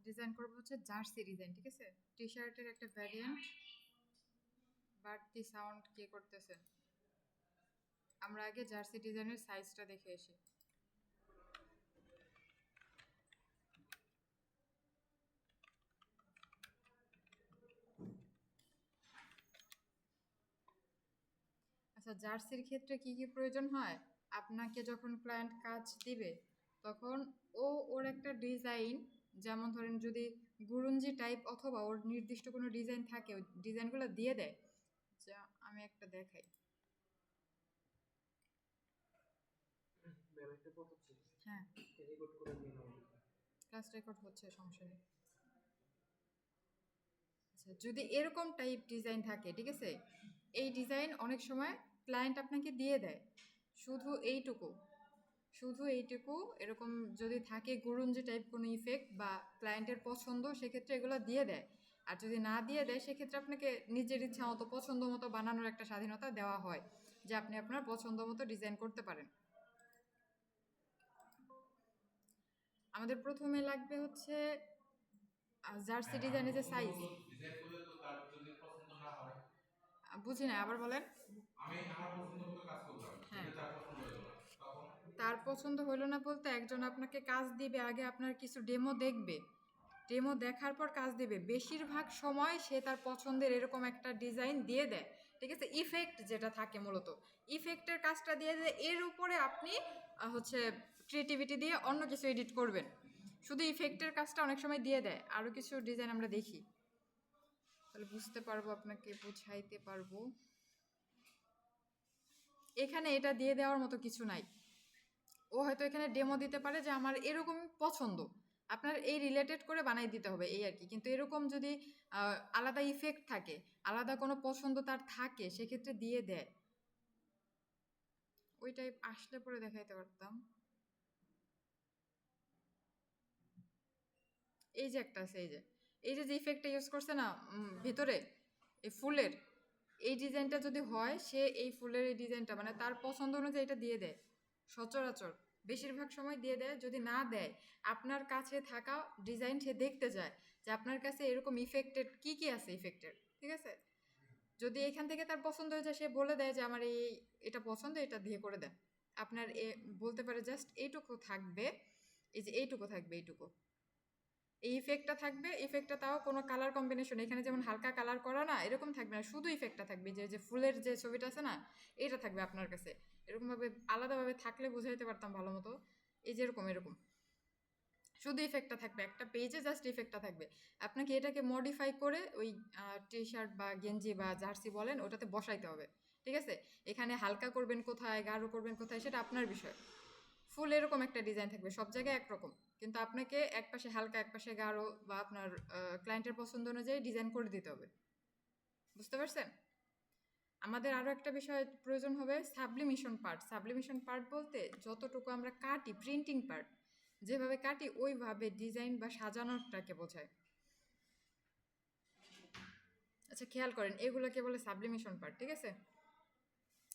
Design করবো হচ্ছে jersey design, ঠিক আছে? টি শার্টের একটা ভ্যারিয়েন্ট। বাড়তি সাউন্ড কে করতেছে? আমরা আগে জার্সি ডিজাইনের সাইজটা দেখে আসি। আচ্ছা, জার্সির ক্ষেত্রে কি কি প্রয়োজন হয়? আপনাকে যখন ক্লায়েন্ট কাজ দিবে তখন ওর একটা ডিজাইন, যেমন ধরেন যদি গুরুঞ্জি টাইপ অথবা ওর নির্দিষ্ট কোনো ডিজাইন থাকে, ওই ডিজাইনগুলো দিয়ে দেয়। যা আমি একটা দেখাই। হ্যাঁ, ক্লাস রেকর্ড হচ্ছে, সমস্যা নেই। আচ্ছা, যদি এরকম টাইপ ডিজাইন থাকে, ঠিক আছে, এই ডিজাইন অনেক সময় ক্লায়েন্ট আপনাকে দিয়ে দেয়। শুধু এইটুকু, শুধু এইটুকু এরকম যদি থাকে গুরুঞ্জি টাইপ কোনো ইফেক্ট বা ক্লায়েন্টের পছন্দ, সেক্ষেত্রে এগুলো দিয়ে দেয়। আর যদি না দিয়ে দেয় সেক্ষেত্রে আপনাকে নিজের ইচ্ছা মতো পছন্দ মতো বানানোর একটা স্বাধীনতা দেওয়া হয়, যে আপনি আপনার পছন্দ মতো ডিজাইন করতে পারেন। আমাদের প্রথমে লাগবে হচ্ছে জার্সি ডিজাইনের যে সাইজ। বুঝি না, আবার বলেন। আমি আমার পছন্দ মতো কাজ করলাম, হ্যাঁ, তার পছন্দ হলো না, তখন তার পছন্দ হলো না বলতে একজন আপনাকে কাজ দিবে, আগে আপনার কিছু ডেমো দেখবে, ডেমো দেখার পর কাজ দেবে। বেশিরভাগ সময় সে তার পছন্দের এরকম একটা ডিজাইন দিয়ে দেয়, ঠিক আছে? ইফেক্ট যেটা থাকে, মূলত ইফেক্টের কাজটা দিয়ে দেয়, এর উপরে আপনি হচ্ছে ক্রিয়েটিভিটি দিয়ে অন্য কিছু এডিট করবেন। শুধু ইফেক্টের কাজটা অনেক সময় দিয়ে দেয়। আরও কিছু ডিজাইন আমরা দেখি, তাহলে বুঝতে পারবো, আপনাকে বুঝাইতে পারবো। এখানে এটা দিয়ে দেওয়ার মতো কিছু নাই। ও হয়তো এখানে ডেমো দিতে পারে যে আমার এরকম পছন্দ, আপনার এই রিলেটেড করে বানাই দিতে হবে, এই আর কি। কিন্তু এরকম যদি আলাদা ইফেক্ট থাকে, আলাদা কোনো পছন্দ তার থাকে, সেক্ষেত্রে দিয়ে দেয়। ওই টাইপ আসলে পরে দেখাইতে পারতাম। এই যে একটা আছে, এই যে ইফেক্টটা ইউজ করছে না ভিতরে, এই ফুলের এই ডিজাইনটা যদি হয়, সে এই ফুলের এই ডিজাইনটা মানে তার পছন্দ অনুযায়ী এটা দিয়ে দেয়। সচরাচর বেশিরভাগ সময় দিয়ে দেয়। যদি না দেয়, আপনার কাছে থাকা ডিজাইন সে দেখতে চায় যে আপনার কাছে এরকম ইফেক্টেড কি কি আছে ইফেক্টেড, ঠিক আছে? যদি এখান থেকে তার পছন্দ হয়ে যায়, সে বলে দেয় যে আমার এটা পছন্দ, এটা দিয়ে করে দেন। আপনার বলতে পারে জাস্ট এইটুকু থাকবে, এই যে এইটুকু থাকবে, এইটুকু এই ইফেক্টটা থাকবে। ইফেক্টটা তাও কোনো কালার কম্বিনেশন, এখানে যেমন হালকা কালার করা না, এরকম থাকবে না, শুধু ইফেক্টটা থাকবে। যে ফুলের যে ছবিটা আছে না, এটা থাকবে আপনার কাছে। এরকমভাবে আলাদাভাবে থাকলে বুঝাইতে পারতাম ভালো মতো। এই যে এরকম শুধু ইফেক্টটা থাকবে, একটা পেজে জাস্ট ইফেক্টটা থাকবে। আপনাকে এটাকে মডিফাই করে ওই টি শার্ট বা গেঞ্জি বা জার্সি বলেন, ওটাতে বসাইতে হবে, ঠিক আছে? এখানে হালকা করবেন কোথায়, গাঢ় করবেন কোথায়, সেটা আপনার বিষয়। ফুল এরকম একটা ডিজাইন থাকবে, সব জায়গায় একরকম, কিন্তু আপনাকে একপাশে হালকা একপাশে গাঢ় বা আপনার ক্লায়েন্টের পছন্দ অনুযায়ী ডিজাইন করে দিতে হবে। বুঝতে পারছেন? আমাদের আরও একটা বিষয় প্রয়োজন হবে, সাবলিমেশন পার্ট। সাবলিমেশন পার্ট বলতে যতটুকু আমরা কাটি, প্রিন্টিং পার্ট যেভাবে কাটি, ওইভাবে ডিজাইন বা সাজানোটাকে বোঝায়। আচ্ছা, খেয়াল করেন, এগুলোকে বলে সাবলিমেশন পার্ট, ঠিক আছে?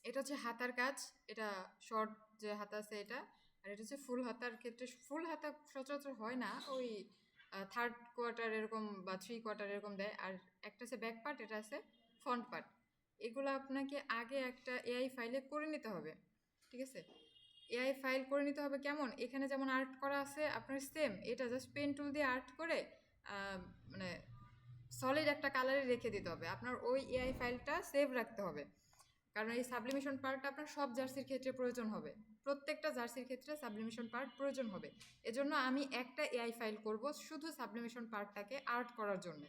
এটা হচ্ছে হাতার কাজ, এটা শর্ট যে হাতা আছে এটা। আর এটা হচ্ছে ফুল হাতার ক্ষেত্রে, ফুল হাতা সচরাচর হয় না, ওই থার্ড কোয়ার্টার এরকম বা থ্রি কোয়ার্টার এরকম দেয়। আর একটা আছে ব্যাক পার্ট, এটা আছে ফ্রন্ট পার্ট। এগুলো আপনাকে আগে একটা এআই ফাইলে করে নিতে হবে, ঠিক আছে? এআই ফাইল করে নিতে হবে কেমন, এখানে যেমন আর্ট করা আছে আপনার সেম, এটা জাস্ট পেন টুল দিয়ে আর্ট করে মানে সলিড একটা কালারে রেখে দিতে হবে। আপনার ওই এআই ফাইলটা সেভ রাখতে হবে, কারণ এই সাবলিমেশন পার্টটা আপনার সব জার্সির ক্ষেত্রে প্রয়োজন হবে। প্রত্যেকটা জার্সির ক্ষেত্রে সাবলিমেশন পার্ট প্রয়োজন হবে। এজন্য আমি একটা এআই ফাইল করব শুধু সাবলিমেশন পার্টটাকে আর্ট করার জন্য,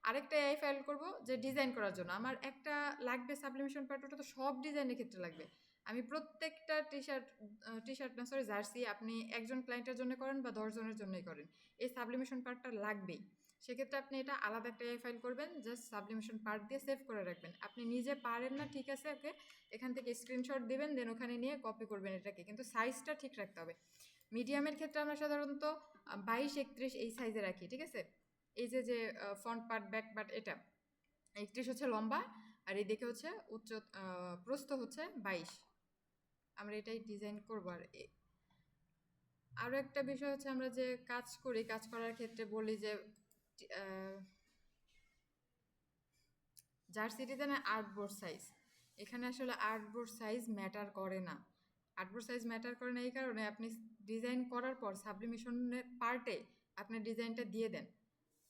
আরেকটা এআই ফাইল করব যে ডিজাইন করার জন্য। আমার একটা লাগবে সাবলিমেশন পার্ট, ওটা তো সব ডিজাইনের ক্ষেত্রে লাগবে। আমি প্রত্যেকটা টি শার্ট না সরি জার্সি, আপনি একজন ক্লায়েন্টের জন্য করেন বা 10 জনের জন্যই করেন, এই সাবলিমেশন পার্টটা লাগবেই। সেক্ষেত্রে আপনি এটা আলাদা একটা এআই ফাইল করবেন, জাস্ট সাবলিমেশন পার্ট দিয়ে সেভ করে রাখবেন। আপনি নিজে পারেন না, ঠিক আছে, ওকে, এখান থেকে স্ক্রিনশট দিবেন, দেন ওখানে নিয়ে কপি করবেন এটাকে, কিন্তু সাইজটা ঠিক রাখতে হবে। মিডিয়ামের ক্ষেত্রে আমরা সাধারণত 22-31 এই সাইজে রাখি, ঠিক আছে? এই যে ফ্রন্ট পার্ট ব্যাক পার্ট, এটা 31 হচ্ছে লম্বা, আর এই দিকে হচ্ছে প্রস্থ হচ্ছে 22। আমরা এটাই ডিজাইন করবো। আর আরও একটা বিষয় হচ্ছে আমরা যে কাজ করি, কাজ করার ক্ষেত্রে বলি যে জার্সিটি দেন আর্টবোর্ড সাইজ। এখানে আসলে আর্টবোর্ড সাইজ ম্যাটার করে না। আর্টবোর্ড সাইজ ম্যাটার করে না এই কারণে, আপনি ডিজাইন করার পর সাবলিমেশনের পার্টে আপনি ডিজাইনটা দিয়ে দেন,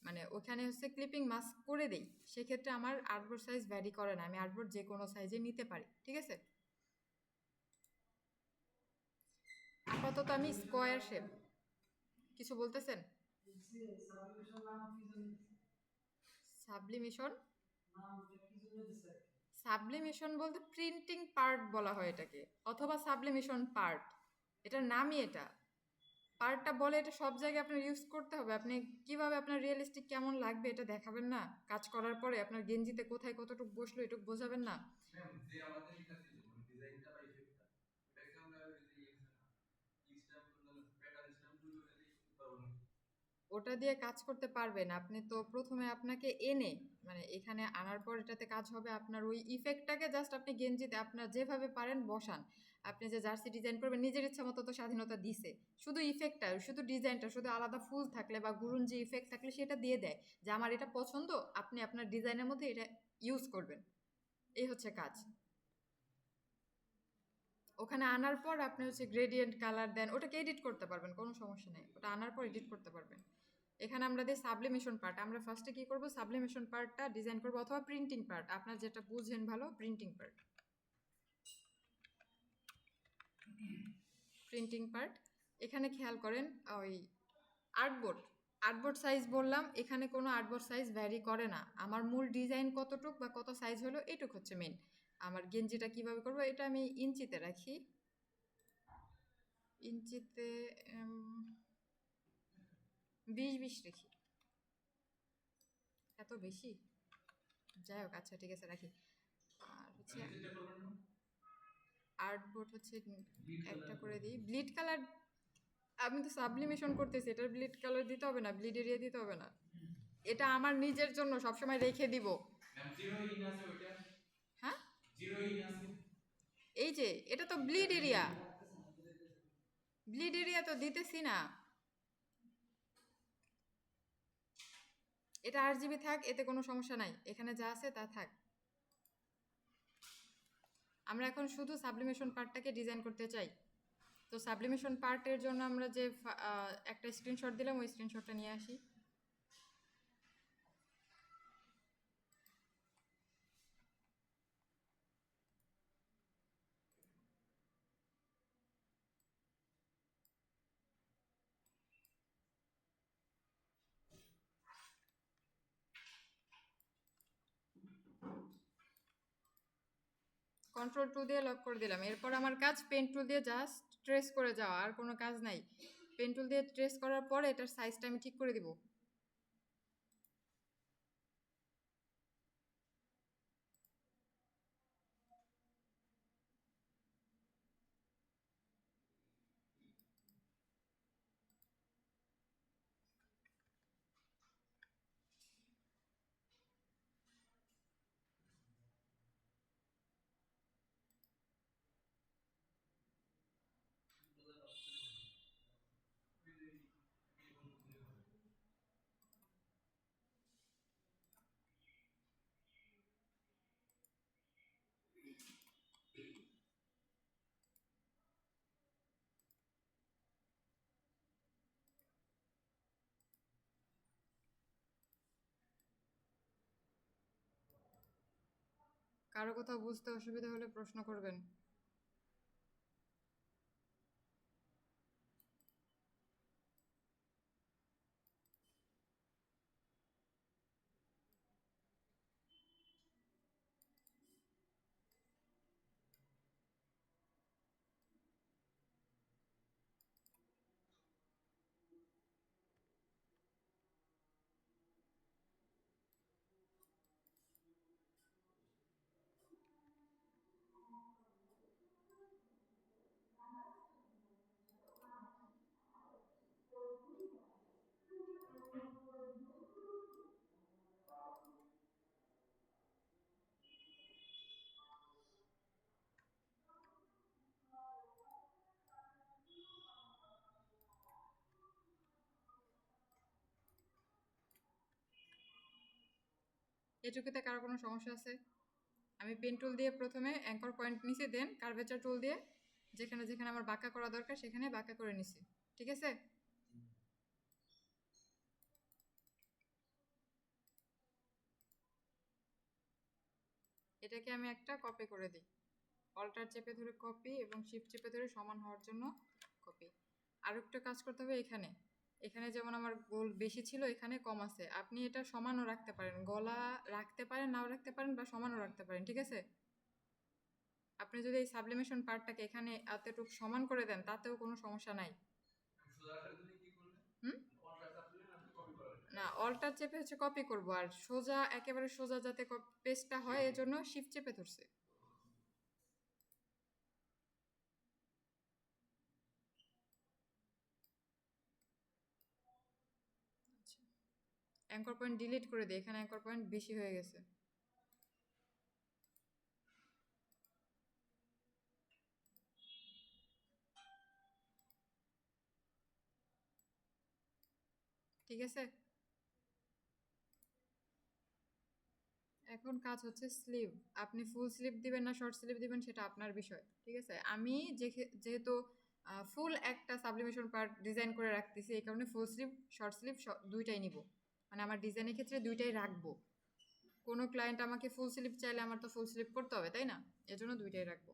মানে ওখানে হচ্ছে ক্লিপিং মাস্ক করে দেই, সেক্ষেত্রে আমার আর্টবোর্ড সাইজ ভ্যারি করে না, আমি আর্টবোর্ড যে কোনো সাইজে নিতে পারি। ঠিক আছে, আপাতত আমি স্কোয়ার শেপ। কিছু বলতেছেন? সাবলিমেশন, সাবলিমেশন বলতে প্রিন্টিং পার্ট বলা হয় এটাকে, অথবা সাবলিমেশন পার্ট, এটার নামই এটা। পার্টটা বলে, এটা সব জায়গায় আপনার ইউজ করতে হবে। আপনি কিভাবে আপনার রিয়েলিস্টিক কেমন লাগবে এটা দেখাবেন না, কাজ করার পরে আপনার গেঞ্জিতে কোথায় কতটুকু বসলো এটুকু বোঝাবেন না। যে আমাদের এটা ছিল মানে ডিজাইনটা বা ইফেক্টটা, এটাকে আমরা ওই যে স্ট্যাম্প প্যাটার্ন স্ট্যাম্প করে দিই পারবো না, ওটা দিয়ে কাজ করতে পারবেন আপনি। তো প্রথমে আপনাকে এনে, মানে এখানে আনার পর এটাতে কাজ হবে আপনার ওই ইফেক্টটাকে জাস্ট আপনি গেঞ্জিতে আপনার যেভাবে পারেন বসান। আপনি যে জার্সি ডিজাইন করবেন নিজের ইচ্ছা মতো তো স্বাধীনতা দিছে, শুধু ইফেক্টটা, শুধু ডিজাইনটা, শুধু আলাদা ফুল থাকলে বা গুরুঞ্জি ইফেক্ট থাকলে সেটা দিয়ে দেয় যে আমার এটা পছন্দ, আপনি আপনার ডিজাইনের মধ্যে এটা ইউজ করবেন। এই হচ্ছে কাজ। ওখানে আনার পর আপনি হচ্ছে গ্রেডিয়েন্ট কালার দেন, ওটাকে এডিট করতে পারবেন, কোনো সমস্যা নেই, ওটা আনার পর এডিট করতে পারবেন। এখানে আমরা দিই সাবলিমেশন পার্ট। আমরা ফার্স্টে কি করব, সাবলিমেশন পার্টটা ডিজাইন করব, অথবা প্রিন্টিং পার্ট, আপনার যেটা বুঝেন ভালো, প্রিন্টিং পার্ট। প্রিন্টিং পার্ট এখানে খেয়াল করেন, ওই আর্টবোর্ড, আর্টবোর্ড সাইজ বললাম, এখানে কোনো আর্টবোর্ড সাইজ ভ্যারি করে না, আমার মূল ডিজাইন কতটুক বা কত সাইজ হলো এইটুক হচ্ছে মেন। আমার গেঞ্জিটা কিভাবে করব, এটা আমি ইঞ্চিতে রাখি, ইঞ্চিতে 20-20 রেখি। এত বেশি, যাই হোক, আচ্ছা ঠিক আছে রাখি। আর হচ্ছে আর্টবোর্ড হচ্ছে একটা করে দিই, ব্লিড কালার। আমি তো সাবলিমেশন করতেছি, এটার ব্লিড কালার দিতে হবে না, ব্লিড এরিয়া দিতে হবে না, এটা আমার নিজের জন্য সবসময় রেখে দিব। হ্যাঁ, এই যে এটা তো ব্লিড এরিয়া, ব্লিড এরিয়া তো দিতেছি না, এটা RGB থাক, এতে কোনো সমস্যা নাই, এখানে যা আছে তা থাক। আমরা এখন শুধু সাবলিমেশন পার্টটাকে ডিজাইন করতে চাই। তো সাবলিমেশন পার্টের জন্য আমরা যে একটা স্ক্রিনশট দিলাম, ওই স্ক্রিনশটটা নিয়ে আসি। Ctrl+2 দিয়ে লক করে দিলাম। এরপর আমার কাজ পেন টুল দিয়ে জাস্ট ট্রেস করে যাওয়া, আর কোনো কাজ নাই। পেন টুল দিয়ে ট্রেস করার পর এটার সাইজটা আমি ঠিক করে দিব। কারো কোথাও বুঝতে অসুবিধা হলে প্রশ্ন করবেন। এটুকুতে কারো কোনো সমস্যা আছে? আমি পেন টুল দিয়ে প্রথমে অ্যাঙ্কর পয়েন্ট নিছি, দেন কার্ভেচার টুল দিয়ে যেখানে যেখানে আমার বাঁকা করা দরকার সেখানে বাঁকা করে নিছি, ঠিক আছে? এটাকে আমি একটা কপি করে দিই, অল্টার চেপে ধরে কপি এবং শিফট চেপে ধরে সমান হওয়ার জন্য কপি। আর একটা কাজ করতে হবে, এখানে এখানে যেমন আমার গোল বেশি ছিল, এখানে কম আছে, আপনি এটা সমানও রাখতে পারেন, গলা রাখতে পারেন, নাও রাখতে পারেন, বা সমানও রাখতে পারেন, ঠিক আছে? আপনি যদি এই সাবলিমেশন পার্টটাকে এখানে এতটুকু সমান করে দেন তাতেও কোনো সমস্যা নাই। হুম, না, অল্টার চেপে হচ্ছে কপি করব, আর সোজা একেবারে সোজা যাতে পেজটা হয় এজন্য শিফট চেপে ধরছে। অ্যাঙ্কর পয়েন্ট ডিলিট করে দিই, এখানে অ্যাঙ্কর পয়েন্ট বেশি হয়ে গেছে। ঠিক আছে, এখন কাজ হচ্ছে স্লিভ। আপনি ফুল স্লিভ দিবেন না শর্ট স্লিভ দিবেন সেটা আপনার বিষয়, ঠিক আছে? আমি যেহেতু ফুল একটা সাবলিমেশন পার্ট ডিজাইন করে রাখতেছি, এই কারণে ফুল স্লিভ শর্ট স্লিভ দুইটাই নিব, মানে আমার ডিজাইনের ক্ষেত্রে দুইটাই রাখবো। কোনো ক্লায়েন্ট আমাকে ফুল স্লিভ চাইলে আমার তো ফুল স্লিভ করতে হবে, তাই না? এজন্য দুইটাই রাখবো।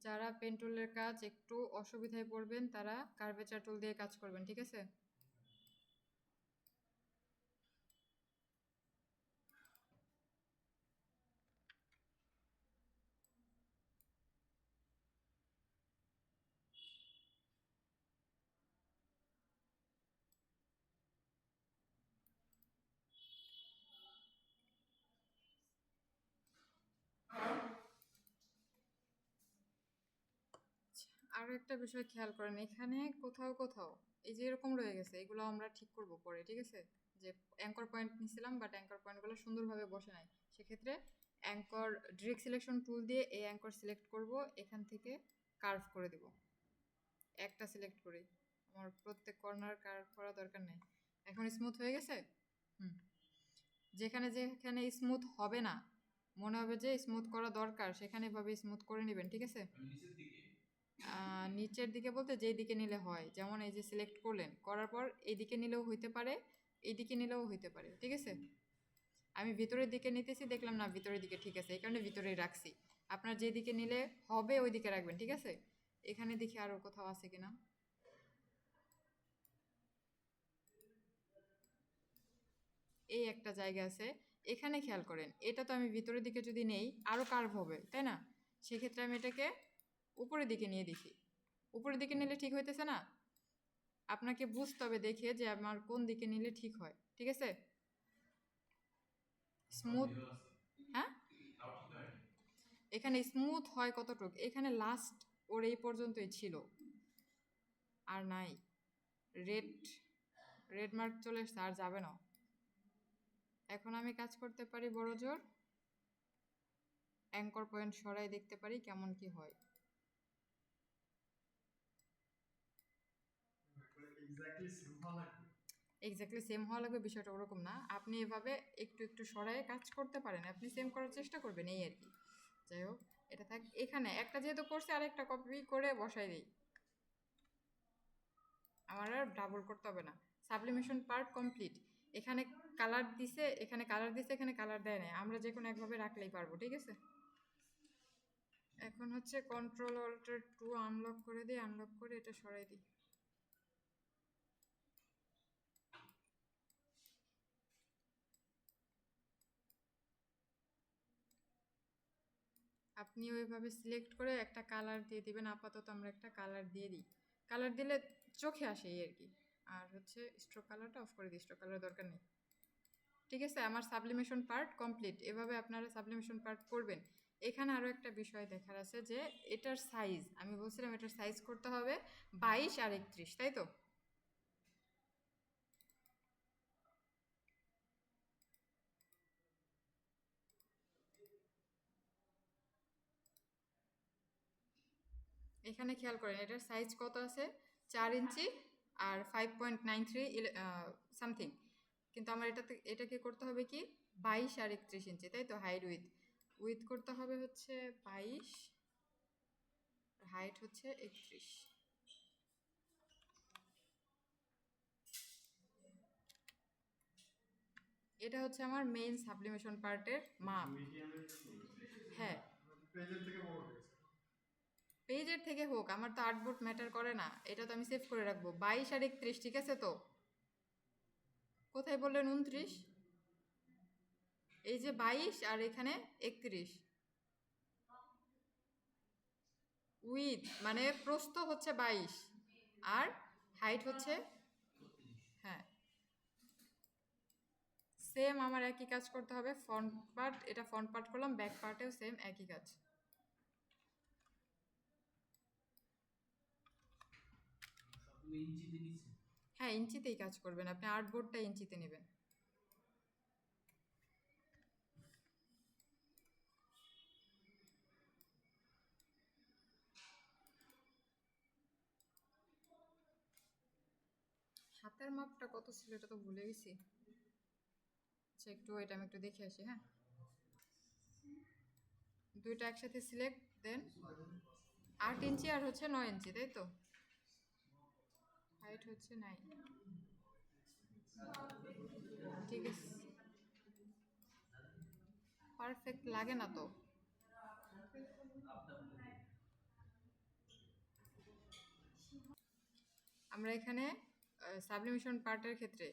যারা পেন টুলের কাজ একটু অসুবিধায় পড়বেন তারা কার্ভেচার টুল দিয়ে কাজ করবেন, ঠিক আছে? আরো একটা বিষয় খেয়াল করেন, এখানে কোথাও কোথাও এই যে এরকম রয়ে গেছে, এগুলো আমরা ঠিক করব পরে, ঠিক আছে? যে অ্যাঙ্কর পয়েন্ট নিছিলাম বাট অ্যাঙ্কর পয়েন্টগুলো সুন্দরভাবে বসে নাই, সেক্ষেত্রে অ্যাঙ্কর ডিরেক্ট সিলেকশন টুল দিয়ে এই অ্যাঙ্কর সিলেক্ট করব, এখান থেকে কার্ভ করে দেব, একটা সিলেক্ট করি, আমার প্রত্যেক কর্নার কার্ভ করা দরকার নেই। এখন স্মুথ হয়ে গেছে। হুম, যেখানে যেখানে স্মুথ হবে না, মনে হবে যে স্মুথ করা দরকার, সেখানে এভাবে স্মুথ করে নেবেন, ঠিক আছে? নিচের দিকে বলতে যেই দিকে নিলে হয়, যেমন এই যে সিলেক্ট করলেন, করার পর এই দিকে নিলেও হইতে পারে, এই দিকে নিলেও হইতে পারে, ঠিক আছে? আমি ভিতরের দিকে নিতেছি, দেখলাম না ভিতরের দিকে ঠিক আছে, এই কারণে ভিতরেই রাখছি। আপনার যে দিকে নিলে হবে ওই দিকে রাখবেন, ঠিক আছে? এখানে দেখি আরও কোথাও আছে কিনা। এই একটা জায়গা আছে, এখানে খেয়াল করেন, এটা তো আমি ভিতরের দিকে যদি নেই আরও কার্ভ হবে, তাই না? সেক্ষেত্রে আমি এটাকে উপরের দিকে নিয়ে দেখি, উপরের দিকে নিলে ঠিক হইতেছে না? আপনাকে বুঝতে হবে দেখে যে আমার কোন দিকে নিলে ঠিক হয়, ঠিক আছে? স্মুথ, হ্যাঁ, এখানে স্মুথ হয় কতটুক, এখানে লাস্ট ওর এই পর্যন্তই ছিল, আর নাই। রেড রেড মার্ক চলে এসছে, আর যাবে না। এখন আমি কাজ করতে পারি বড় জোর, অ্যাঙ্কর পয়েন্ট সরাই দেখতে পারি কেমন কি হয়। এক্স্যাক্টলি সেম হওয়া লাগবে বিষয়টা ওরকম না, আপনি এভাবে একটু একটু সরায়ে কাজ করতে পারেন, আপনি সেম করার চেষ্টা করবেন, এই আর কি। যাই হোক, এটা থাক, এখানে একটা যেহেতু করছে আরেকটা কপি করে বসাই দিই, আমার আর ডাবল করতে হবে না। Sublimation part complete. এখানে কালার দিছে, এখানে কালার দিছে, এখানে কালার দেয় না, আমরা যে কোনো একভাবে রাখলেই পারবো, ঠিক আছে? এখন হচ্ছে কন্ট্রোল অল্টার টু আনলক করে দিই, আনলক করে এটা সরাই দিই। আপনি ওইভাবে সিলেক্ট করে একটা কালার দিয়ে দিবেন, আপাতত আমরা একটা কালার দিয়ে দিই, কালার দিলে চোখে আসে এই আর কি। আর হচ্ছে স্ট্রোক কালারটা অফ করে দিই, স্ট্রোক কালার দরকার নেই, ঠিক আছে? আমার সাবলিমেশন পার্ট কমপ্লিট, এভাবে আপনারা সাবলিমেশন পার্ট করবেন। এখানে আরও একটা বিষয় দেখার আছে যে এটার সাইজ, আমি বলছিলাম এটার সাইজ করতে হবে 22 আর 31, তাই তো? এখানে খেয়াল করেন এটার সাইজ কত আছে, 4 ইঞ্চি আর 5.93 সামথিং, কিন্তু আমার এটাকে করতে হবে কি 22 আর 31 ইঞ্চি, তাই তো? হাইট উইথ, উইথ করতে হবে হচ্ছে 22, হাইট হচ্ছে 31। এটা হচ্ছে আমার মেইন সাবলিমেশন পার্টের মাপ। হ্যাঁ, পেজের থেকে হোক, আমার তো আর্টবোর্ড ম্যাটার করে না, এটা তো আমি সেভ করে রাখবো। 22 আর 31, ঠিক আছে তো? কোথায় বললেন 29? এই যে 22 আর এখানে 31, উইথ মানে প্রস্থ হচ্ছে 22 আর হাইট হচ্ছে, হ্যাঁ সেম আমার একই কাজ করতে হবে। ফ্রন্ট পার্ট, এটা ফ্রন্ট পার্ট করলাম, ব্যাক পার্টেও সেম একই কাজ। হ্যাঁ, ইঞ্চিতেই কাজ করবেন আপনি, আর্টবোর্ডটা ইঞ্চিতে নেবেন। হাতের মাপটা কত ছিল এটা তো ভুলে গেছি। আচ্ছা একটু এটা আমি একটু দেখে আসি, হ্যাঁ। দুইটা একসাথে সিলেক্ট দেন, 8 ইঞ্চি আর হচ্ছে 9 ইঞ্চি, তাই তো? হাইট হচ্ছে 9, ঠিক আছে। পারফেক্ট লাগে না তো। আমরা এখানে সাবলিমেশন পার্টের ক্ষেত্রে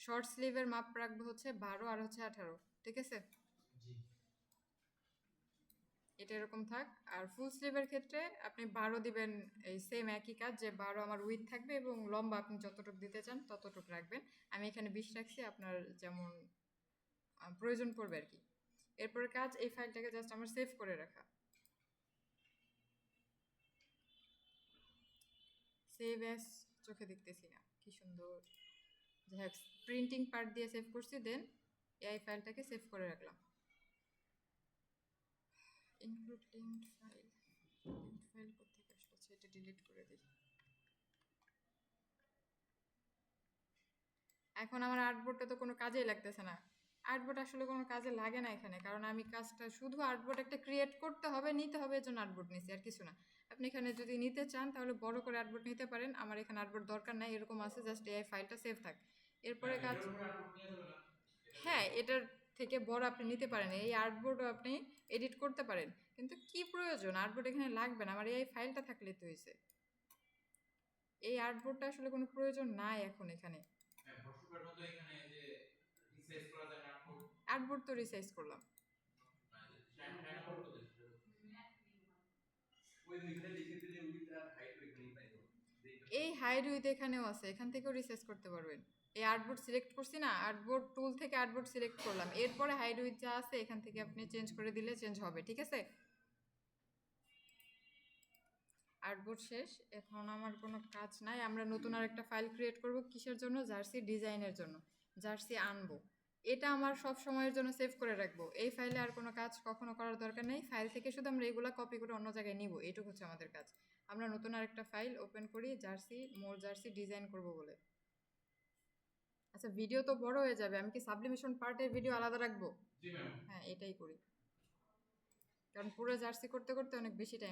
শর্ট স্লিভের মাপ রাখবো হচ্ছে 12 আর হচ্ছে 18, ঠিক আছে? এটা এরকম থাক। আর ফুল স্লিভের ক্ষেত্রে আপনি 12 দিবেন, এই সেম একই কাজ, যে 12 আমার উইথ থাকবে এবং লম্বা আপনি যতটুকু দিতে চান ততটুকু রাখবেন। আমি এখানে 20 রাখছি, আপনার যেমন প্রয়োজন পড়বে আর কি। এরপরে কাজ, এই ফাইলটাকে জাস্ট আমার সেভ করে রাখা, সেভ অ্যাস, চোখে দেখতেছি না কি সুন্দর, যাই হোক প্রিন্টিং পার্ট দিয়ে সেভ করছি, দেন এই ফাইলটাকে সেভ করে রাখলাম। Include linked file, linked file কোথেকে আসলো, এটা ডিলিট করে দিই। এখন আমার আর্টবোর্ডটা তো কোনো কাজেই লাগতেছে না, আর্টবোর্ড আসলে কোনো কাজে লাগে না এখানে, কারণ আমি কাজটা শুধু আর্টবোর্ড একটা ক্রিয়েট করতে হবে, নিতে হবে, এর জন্য আর্টবোর্ড নিছি, আর কিছু না। আপনি এখানে যদি নিতে চান তাহলে বড় করে আর্টবোর্ড নিতে পারেন, আমার এখানে আর্টবোর্ড দরকার নাই, এরকম আছে, জাস্ট এই ফাইলটা সেভ থাক। এরপরে কাজ, হ্যাঁ এটার থেকে বড় আপনি নিতে পারেন, এই আর্টবোর্ডও আপনি এডিট করতে পারেন, কিন্তু কি প্রয়োজন, আর্টবোর্ড এখানে লাগবে না, আমার এই ফাইলটা থাকলেই তো হয়েছে। এই আর্টবোর্ডটা আসলে কোনো প্রয়োজন নাই এখন এখানে। আর্টবোর্ড তো রিসাইজ করলাম। এই হাইড উইথ এখানেও আছে, এখান থেকেও রিসাইজ করতে পারবেন। এই আর্টবোর্ড সিলেক্ট করছি না, আর্টবোর্ড টুল থেকে আর্টবোর্ড সিলেক্ট করলাম, এরপরে হাইড উইথ যা আছে এখান থেকে আপনি চেঞ্জ করে দিলে চেঞ্জ হবে, ঠিক আছে? আর্টবোর্ড শেষ, এখন আমার কোনো কাজ নাই। আমরা নতুন আর একটা ফাইল ক্রিয়েট করব, কিসের জন্য? জার্সি ডিজাইনের জন্য। জার্সি আনবো, এটা আমার সব সময়ের জন্য সেভ করে রাখবো। এই ফাইলে আর কোনো কাজ কখনো করার দরকার নেই, ফাইল থেকে শুধু আমরা এগুলো কপি করে অন্য জায়গায় নিব, এইটুকু হচ্ছে আমাদের কাজ। আমরা নতুন আর একটা ফাইল ওপেন করি, জার্সি মোর জার্সি ডিজাইন করব বলে। আচ্ছা, ভিডিও তো বড় হয়ে যাবে, আমি কি সাবলিমেশন পার্টের ভিডিও আলাদা রাখবো? হ্যাঁ, এটাই করি, কারণ পুরো জার্সি করতে করতে অনেক বেশি টাইম